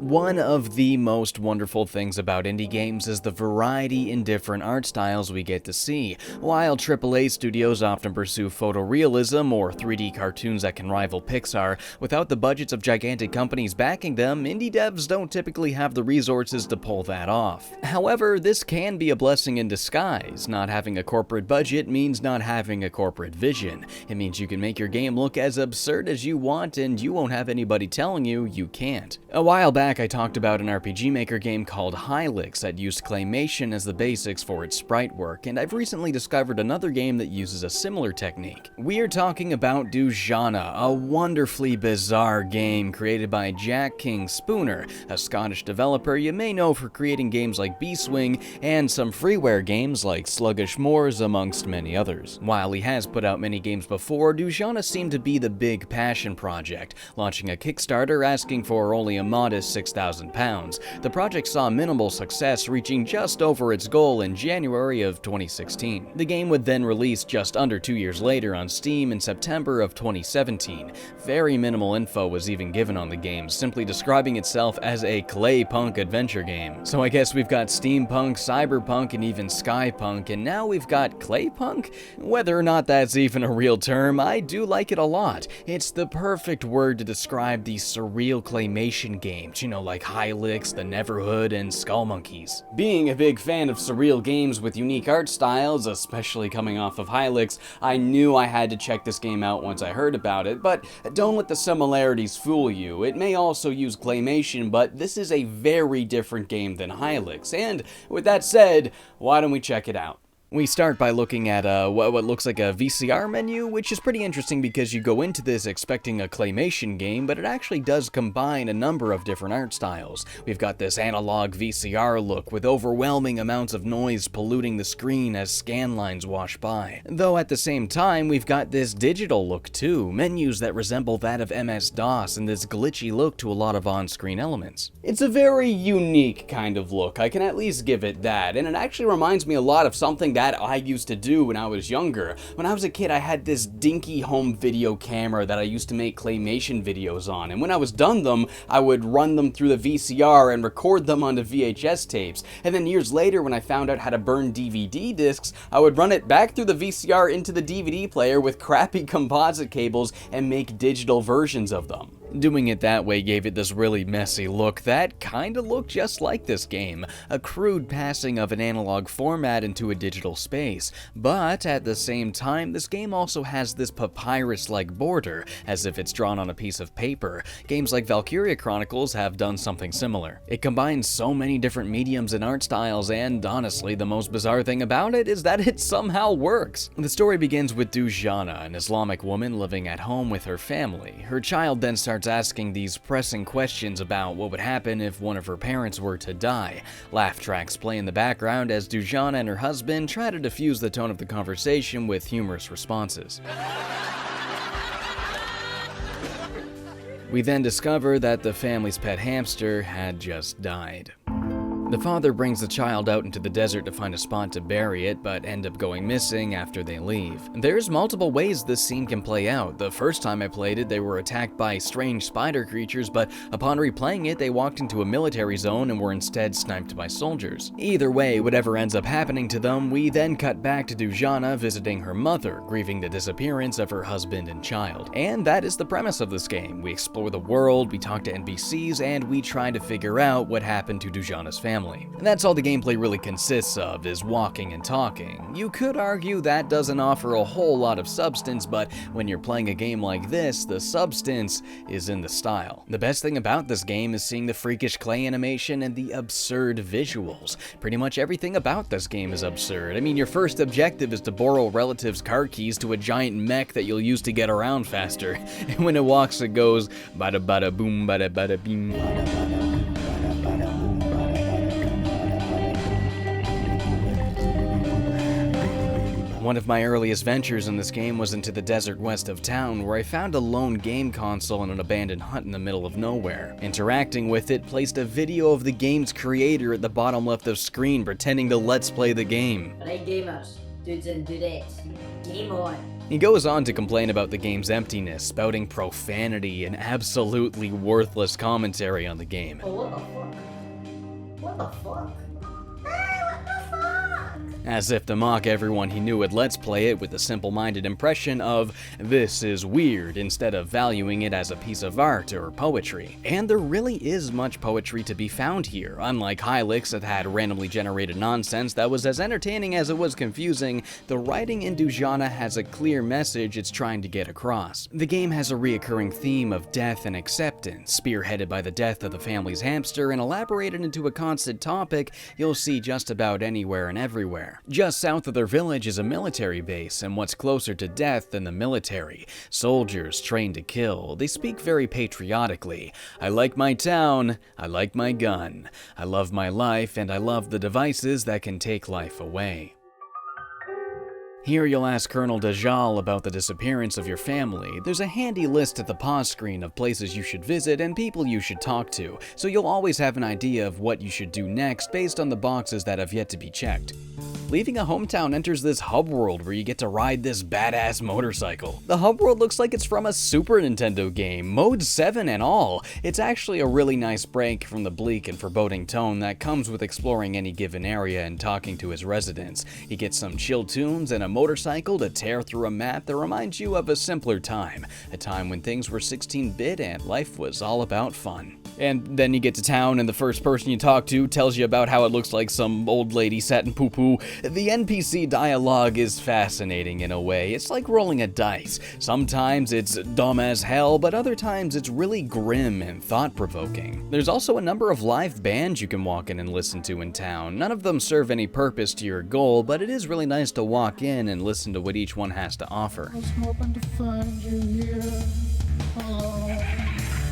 One of the most wonderful things about indie games is the variety in different art styles we get to see. While AAA studios often pursue photorealism or 3D cartoons that can rival Pixar, without the budgets of gigantic companies backing them, indie devs don't typically have the resources to pull that off. However, this can be a blessing in disguise. Not having a corporate budget means not having a corporate vision. It means you can make your game look as absurd as you want and you won't have anybody telling you you can't. A while back, I talked about an RPG Maker game called Hylix that used claymation as the basics for its sprite work, and I've recently discovered another game that uses a similar technique. We're talking about Dujanah, a wonderfully bizarre game created by Jack King Spooner, a Scottish developer you may know for creating games like B-Swing and some freeware games like Sluggish Moors, amongst many others. While he has put out many games before, Dujanah seemed to be the big passion project, launching a Kickstarter asking for only a modest £6,000. The project saw minimal success, reaching just over its goal in January of 2016. The game would then release just under 2 years later on Steam in September of 2017. Very minimal info was even given on the game, simply describing itself as a claypunk adventure game. So I guess we've got steampunk, cyberpunk, and even skypunk, and now we've got claypunk? Whether or not that's even a real term, I do like it a lot. It's the perfect word to describe these surreal claymation games, like Hylix, The Neverhood, and Skull Monkeys. Being a big fan of surreal games with unique art styles, especially coming off of Hylix, I knew I had to check this game out once I heard about it, but don't let the similarities fool you. It may also use claymation, but this is a very different game than Hylix, and with that said, why don't we check it out? We start by looking at what looks like a VCR menu, which is pretty interesting because you go into this expecting a claymation game, but it actually does combine a number of different art styles. We've got this analog VCR look with overwhelming amounts of noise polluting the screen as scan lines wash by. Though at the same time, we've got this digital look too, menus that resemble that of MS-DOS and this glitchy look to a lot of on-screen elements. It's a very unique kind of look, I can at least give it that, and it actually reminds me a lot of something that I used to do when I was younger. When I was a kid, I had this dinky home video camera that I used to make claymation videos on, and when I was done them, I would run them through the VCR and record them onto VHS tapes. And then years later, when I found out how to burn DVD discs, I would run it back through the VCR into the DVD player with crappy composite cables and make digital versions of them. Doing it that way gave it this really messy look that kinda looked just like this game, a crude passing of an analog format into a digital space. But at the same time, this game also has this papyrus-like border, as if it's drawn on a piece of paper. Games like Valkyria Chronicles have done something similar. It combines so many different mediums and art styles, and honestly, the most bizarre thing about it is that it somehow works. The story begins with Dujanah, an Islamic woman living at home with her family. Her child then starts asking these pressing questions about what would happen if one of her parents were to die. Laugh tracks play in the background as Dujanah and her husband try to diffuse the tone of the conversation with humorous responses. We then discover that the family's pet hamster had just died. The father brings the child out into the desert to find a spot to bury it, but end up going missing after they leave. There's multiple ways this scene can play out. The first time I played it, they were attacked by strange spider creatures, but upon replaying it, they walked into a military zone and were instead sniped by soldiers. Either way, whatever ends up happening to them, we then cut back to Dujanah visiting her mother, grieving the disappearance of her husband and child. And that is the premise of this game. We explore the world, we talk to NPCs, and we try to figure out what happened to Dujanah's family. And that's all the gameplay really consists of, is walking and talking. You could argue that doesn't offer a whole lot of substance, but when you're playing a game like this, the substance is in the style. The best thing about this game is seeing the freakish clay animation and the absurd visuals. Pretty much everything about this game is absurd. I mean, your first objective is to borrow a relative's car keys to a giant mech that you'll use to get around faster. And when it walks, it goes bada bada boom bada bada beam bada bada. One of my earliest ventures in this game was into the desert west of town, where I found a lone game console in an abandoned hut in the middle of nowhere. Interacting with it placed a video of the game's creator at the bottom left of screen, pretending to let's play the game. Right gamers, dudes and dudettes, game on. He goes on to complain about the game's emptiness, spouting profanity and absolutely worthless commentary on the game. Oh, what the fuck? What the fuck? Hey, what the fuck? As if to mock everyone he knew would Let's Play it with a simple-minded impression of, this is weird, instead of valuing it as a piece of art or poetry. And there really is much poetry to be found here. Unlike Hylix that had randomly generated nonsense that was as entertaining as it was confusing, the writing in Dujanah has a clear message it's trying to get across. The game has a reoccurring theme of death and acceptance, spearheaded by the death of the family's hamster and elaborated into a constant topic you'll see just about anywhere and everywhere. Just south of their village is a military base, and what's closer to death than the military? Soldiers trained to kill. They speak very patriotically. I like my town, I like my gun. I love my life, and I love the devices that can take life away. Here you'll ask Colonel Dajjal about the disappearance of your family. There's a handy list at the pause screen of places you should visit and people you should talk to, so you'll always have an idea of what you should do next based on the boxes that have yet to be checked. Leaving a hometown enters this hub world where you get to ride this badass motorcycle. The hub world looks like it's from a Super Nintendo game, Mode 7 and all. It's actually a really nice break from the bleak and foreboding tone that comes with exploring any given area and talking to its residents. You get some chill tunes and a motorcycle to tear through a map that reminds you of a simpler time, a time when things were 16-bit and life was all about fun. And then you get to town and the first person you talk to tells you about how it looks like some old lady sat in poo-poo. The NPC dialogue is fascinating in a way. It's like rolling a dice. Sometimes it's dumb as hell, but other times it's really grim and thought-provoking. There's also a number of live bands you can walk in and listen to in town. None of them serve any purpose to your goal, but it is really nice to walk in and listen to what each one has to offer. I was hoping to find you here. Oh.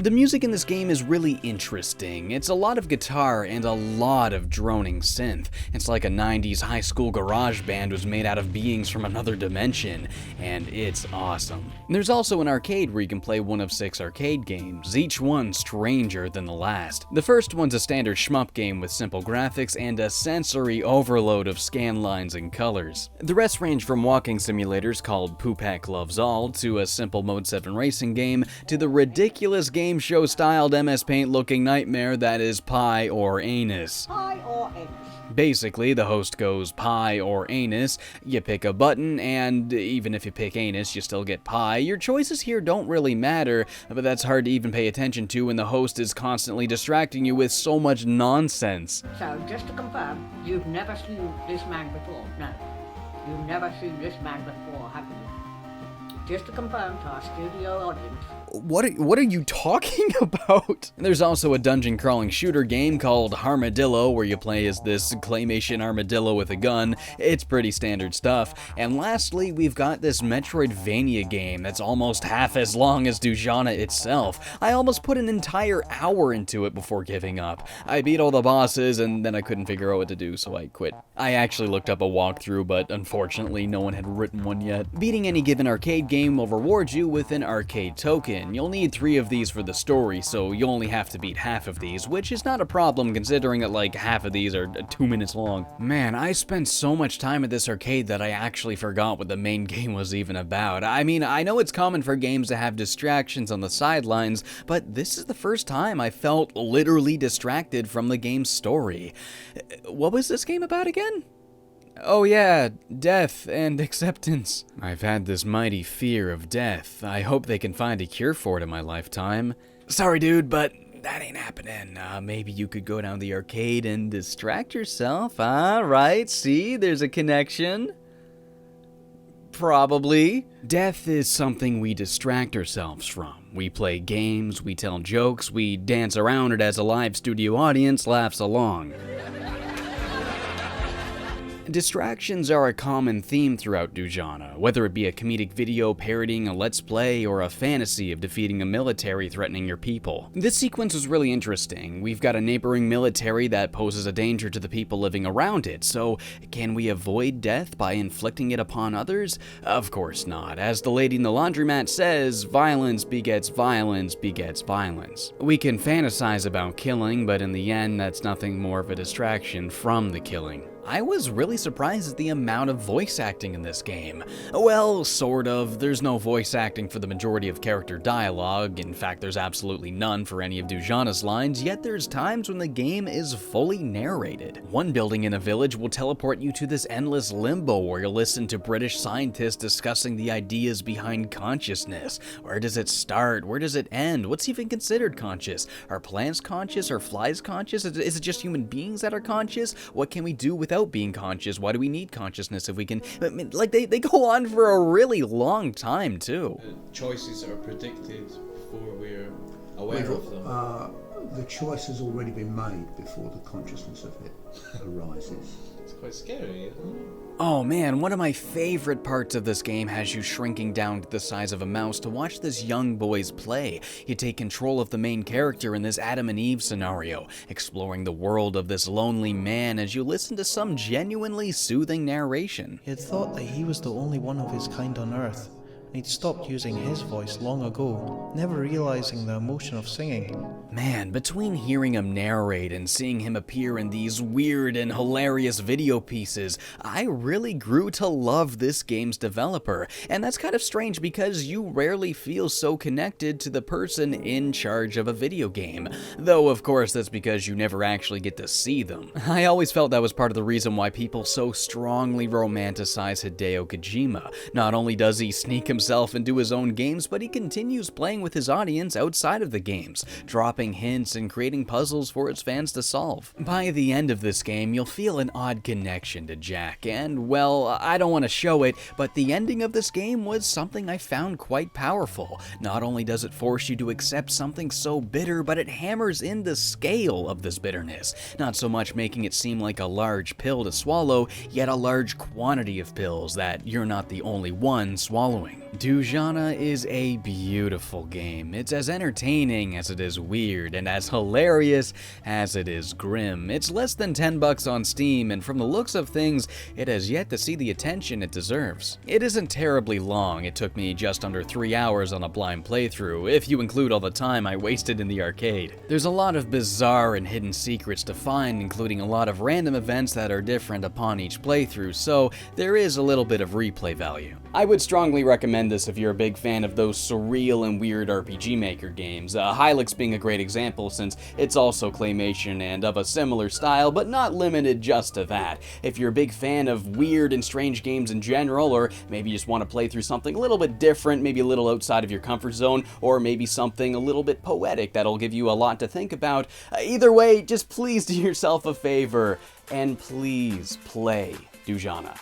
The music in this game is really interesting. It's a lot of guitar and a lot of droning synth. It's like a 90s high school garage band was made out of beings from another dimension, and it's awesome. There's also an arcade where you can play one of 6 arcade games, each one stranger than the last. The first one's a standard shmup game with simple graphics and a sensory overload of scan lines and colors. The rest range from walking simulators called Poopak Loves All to a simple Mode 7 racing game to the ridiculous game show styled MS Paint looking nightmare that is pie or anus. Pie or anus? Basically, the host goes pie or anus, you pick a button, and even if you pick anus, you still get pie. Your choices here don't really matter, but that's hard to even pay attention to when the host is constantly distracting you with so much nonsense. So, just to confirm, you've never seen this man before? No. You've never seen this man before, have you? Just to confirm to our studio audience. What are you talking about? There's also a dungeon crawling shooter game called Armadillo where you play as this claymation armadillo with a gun. It's pretty standard stuff. And lastly, we've got this Metroidvania game that's almost half as long as Dujanah itself. I almost put an entire hour into it before giving up. I beat all the bosses and then I couldn't figure out what to do, so I quit. I actually looked up a walkthrough, but unfortunately no one had written one yet. Beating any given arcade game will reward you with an arcade token. You'll need 3 of these for the story, so you only have to beat half of these, which is not a problem considering that like half of these are 2 minutes long. Man, I spent so much time at this arcade that I actually forgot what the main game was even about. I mean, I know it's common for games to have distractions on the sidelines, but this is the first time I felt literally distracted from the game's story. What was this game about again? Oh yeah, death and acceptance. I've had this mighty fear of death. I hope they can find a cure for it in my lifetime. Sorry dude, but that ain't happening. Maybe you could go down the arcade and distract yourself. Right, see, there's a connection. Probably. Death is something we distract ourselves from. We play games, we tell jokes, we dance around it as a live studio audience laughs along. Distractions are a common theme throughout Dujanah, whether it be a comedic video parodying a Let's Play or a fantasy of defeating a military threatening your people. This sequence was really interesting. We've got a neighboring military that poses a danger to the people living around it, so can we avoid death by inflicting it upon others? Of course not. As the lady in the laundromat says, violence begets violence begets violence. We can fantasize about killing, but in the end, that's nothing more of a distraction from the killing. I was really surprised at the amount of voice acting in this game. Well, sort of. There's no voice acting for the majority of character dialogue. In fact, there's absolutely none for any of Dujanah's lines, yet there's times when the game is fully narrated. One building in a village will teleport you to this endless limbo where you'll listen to British scientists discussing the ideas behind consciousness. Where does it start? Where does it end? What's even considered conscious? Are plants conscious? Are flies conscious? Is it just human beings that are conscious? What can we do without being conscious? Why do we need consciousness if we can... I mean, like, they go on for a really long time, too. Choices are predicted before we're aware of them. The choice has already been made before the consciousness of it arises. It's quite scary, isn't it? Oh man, one of my favorite parts of this game has you shrinking down to the size of a mouse to watch this young boys play. You take control of the main character in this Adam and Eve scenario, exploring the world of this lonely man as you listen to some genuinely soothing narration. He had thought that he was the only one of his kind on Earth, and he'd stopped using his voice long ago, never realizing the emotion of singing. Man, between hearing him narrate and seeing him appear in these weird and hilarious video pieces, I really grew to love this game's developer. And that's kind of strange because you rarely feel so connected to the person in charge of a video game. Though, of course, that's because you never actually get to see them. I always felt that was part of the reason why people so strongly romanticize Hideo Kojima. Not only does he sneak himself into his own games, but he continues playing with his audience outside of the games, dropping hints and creating puzzles for its fans to solve. By the end of this game, you'll feel an odd connection to Jack, and well, I don't want to show it, but the ending of this game was something I found quite powerful. Not only does it force you to accept something so bitter, but it hammers in the scale of this bitterness, not so much making it seem like a large pill to swallow, yet a large quantity of pills that you're not the only one swallowing. Dujanah is a beautiful game. It's as entertaining as it is weird, and as hilarious as it is grim. It's less than $10 on Steam, and from the looks of things, it has yet to see the attention it deserves. It isn't terribly long. It took me just under 3 hours on a blind playthrough, if you include all the time I wasted in the arcade. There's a lot of bizarre and hidden secrets to find, including a lot of random events that are different upon each playthrough, so there is a little bit of replay value. I would strongly recommend this if you're a big fan of those surreal and weird RPG Maker games, Hylix being a great example since it's also claymation and of a similar style, but not limited just to that. If you're a big fan of weird and strange games in general, or maybe you just want to play through something a little bit different, maybe a little outside of your comfort zone, or maybe something a little bit poetic that'll give you a lot to think about, either way, just please do yourself a favor, and please play Dujanah.